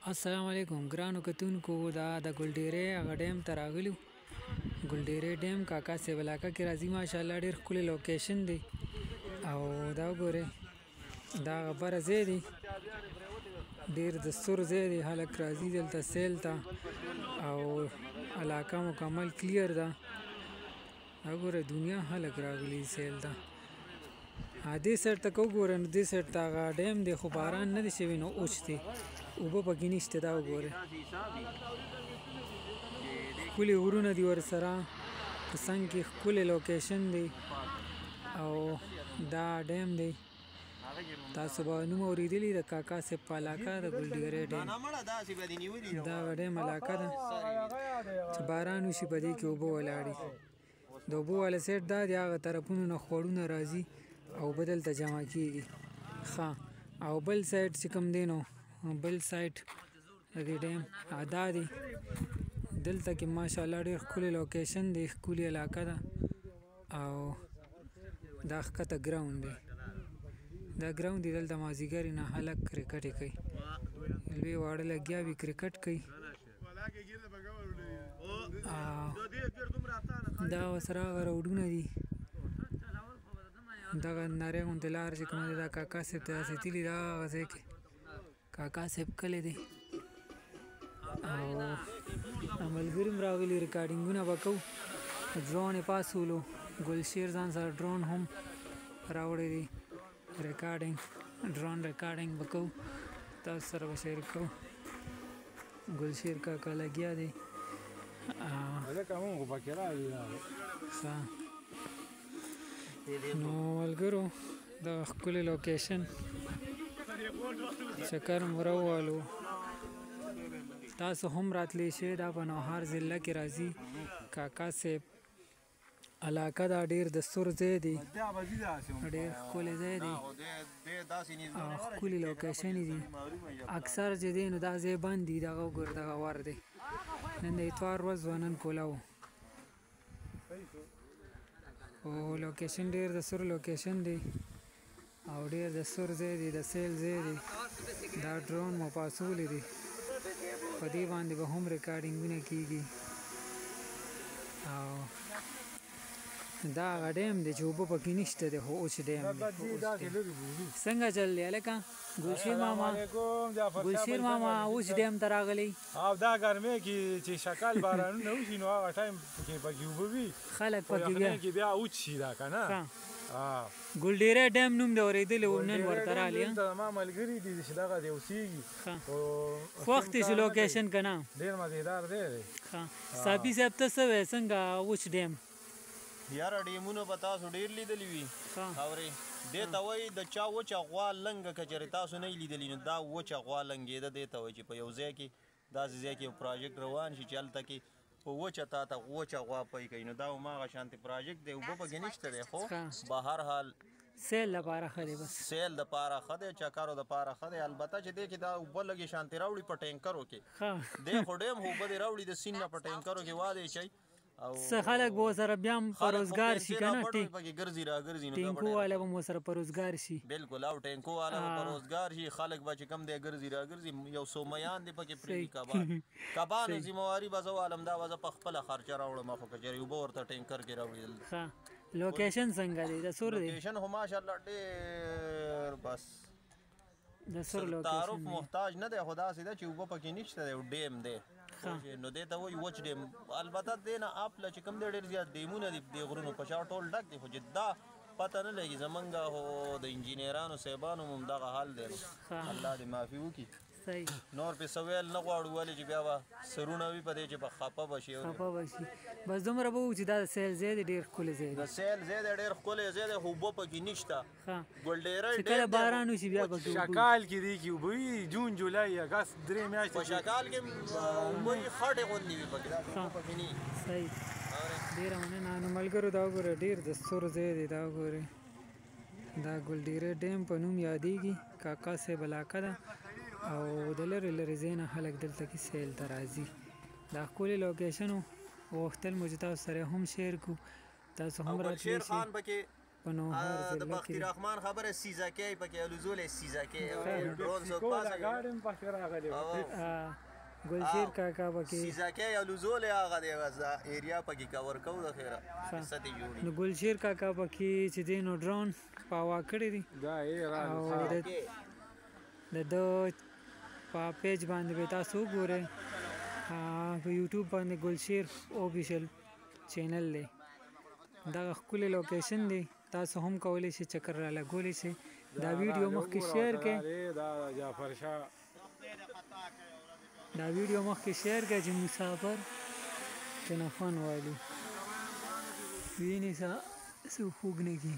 السلام علیکم ګرانو کتونکو دا د ګلډیرې هغه ډیم ته راغلو. ګلډیرې ډیم کاکا صاحب علاقه کې راځي. ماشاءالله ډېر ښکلی لوکیشن دی او دا وګورئ دا غبره ځای دی، ډېر د سور ځای دی، خلک راځي دلته سیل ته او علاقه مکمل کلیر ده. دا وګورئ دنیا خلک راغلي سیل ته. دې سایډ ته که وګورئ نو دې سایډ ته هغه ډیم دی خو باران نه دی شوی نو اوچ دی، اوبه پکې نشته. دا وګورئ ښکلي غرونه دي ورسره په څنګ کې ښکلی لوکیشن دی او دا ډیم دی. تاسو به نوم اورېدلي د کاکا صاحب په علاقه د ګلډیرې ډیم. دا ډیم علاقه ده چې باران وشي په دې کې اوبه ولاړې. د اوبو والا سایډ دا دی، هغه طرفونو نه خوړونه راځي او اوبه دلته جمع کېږي. ښه او بل سایډ چې کوم دی نو بل سایډ د دې ډیم دا دی. دلته کې ماشاءالله ډېر ښکلی لوکیشن دی، ښکلې علاقه ده او دا ښکته ګراوند دی. دا ګراوند دی، دلته مازدیګر نه خلک کرکټ کوي، لوی واړه لګیا وي کرکټ کوي. دا ورسره هغه روډونه دي، دغه نری غوندې لار چې کومه ده دا کاکا صاحب ته داسې تللي ده هغه ځای کې کاکا صاحب کلی دی او ملګري هم راغلي ریکارډینګونه به کوو. ډرون یې پاسولو، ګلشیر ځان سره ډرون هم راوړی دی، ډرون ریکارډینګ به کوو، تاسو سره به شریک کوو. ګلشیر کاکا لګیا دی. نو ملګرو دغه ښکلی لوکیشن چکر مو راووالو. تاسو هم راتلی شئ. دا په نوهار ضلع کې راځي. کاکا صاحب علاقه دا ډېر د سور ځای دی، ډېر ښکلی ځای دی او ښکلي لوکیشن دي. اکثر چې دی نو دا ځای بند دي. دغه وګوره دغه ور دی، نن د اتوار ورځ وه، نن کوله و او لوکیشن ډېر د سور لوکیشن دی او ډېر د سور ځای دی، د سیل ځای دی. دا ډرون مو پاسولی دی، په دې باندې به هم ریکارډینګونه کېږي او دا هغه ډیم دی چې اوبه پکې نشته دی خو اوچ ډیم دی. څنګه چل دی هلکه ګلشیر ماما؟ ګلشیر ماما اوچ ډیم ته راغلی او دا ګرمۍ کې چې شکال بارانونه وشي نو هغه ټایم کې پکې اوبه وي، خلک پکې بیا اوچ شي دا که نه. ګلډیرې ډیم نوم دی اورېدلی و، نن ورته راغلی. ما ملګري دي چې دغه دی اوسېږي، خوښ دی چې لوکیشن که نه ډېر مزېدار دی. صافي صاحب ته څه وایې څنګه اوچ ډیم؟ یاره ډیمونه به تاسو ډېر لیدلي وي، اورې دې ته وایي د چا وچه غوا لنګه که چېرې تاسو نه یې لیدلي نو دا وچه غوا لنګېده دې ته وایي چې په یو ځای کې داسې ځای کې یو پراجیکټ روان شي چې هلته کې په وچه تا ته وچه غوا پی کوي. نو دا هماغه شانتې پراجیکټ دی، اوبه پکې نشته دی خو به هر حال سیل لپاره ښه دی. بس سیل دپاره ښه دی، چکرو دپاره ښه دی. البته چې دی کې دا اوبه لږې شانتې راوړي په ټینکرو کې، دی خو ډېم اوبه دې راوړي د سیند نه په ټینکرو کې وادې چی څه خلک به ورسره بیا هم په روزګار شي که نه، ټینکو والا به هم ورسره په روزګار شي. بلکل او ټینکو والا به په روزګار شي، خلک به چې کم دی ګرځي راګرځي. یو څو میان دی پکې پرېږدي کبانو ذمواري به زه والم، دا به زه په خپله خرچه راوړم خو که چېرې اوبه ورته ټینکر کې راوړي. لوکیشن څنګه دی؟ د سور دی لوکیشن خو ماشاءالله ډېر بس د سور تعارف محتاج نه دی، خو داسې ده چې اوبه پکې نشته دی، ډیم دی نو دې ته وایي وچ ډیم. البته دې نه اپله چې کوم دی ډېر زیات ډیمونه دي د غرونو په شا ټول ډک دي، خو چې دا پته نه لګي زمونږ خو د انجینرانو صاحبانو هم دغه حال دی. الله دې معافي وکړي. نور پې څه ویل نه غواړو، ولې چې بیا به سرونه وي په دې چې به خفه به شي. بس دومره به وو چې دا د سیل ځای دی، ډېر ښکلی ځای دی. د سیل ځای دی، ډېر ښکلی ځای دی خو اوبه پکې نشته. ګلډیرې چې کله باران وشي بیا پکې شکال کې دی کې اوبه وي، جون جولای اګست 3 میاشتې په شکال کې اوبه وي، خټې غوندې وي پکې، دا پکې نه وي. صحیح، ډېره مننه. نو ملګرو دا وګوره ډېر د سور ځای دی. دا وګورئ دا ګلډیرې ډیم په نوم یادېږي، کاکا صاحب علاقه ده او د لرې لرې ځای نه خلک دلته کې سیل ته راځي. دا ښکلې لوکیشن و، غوښتل مو چې تاسو سره هم شیر کړو. تاسو هم راتلی شئ. په نوهار د ضلع کې بختي دی. رحمان خبره سیزکې پکې الوزولې سیزکې خیر. ډرون سو کولا پاسه ګاډم پکې راغلی ګلشیر کاکا پکې سیزکې الوزولې هغه دی غزا ایریا پکې کور کو د خیره ستې جوړي نو ګلشیر کاکا پکې چې دی نو ډرون په هوا کړی دی دا یې او را د ده په پیج باندې به تاسو وګورئ په یوټیوب باندې ګلشیر اوفیشل چینل دی. دغه ښکلی لوکیشن دی، تاسو هم کولی شئ چکر را لګولی شئ. دا ویډیو مخکې شیر کړئ دا جعفر شاه چې مسافر تنه خوند والي وینې څه خوږ نه کړي.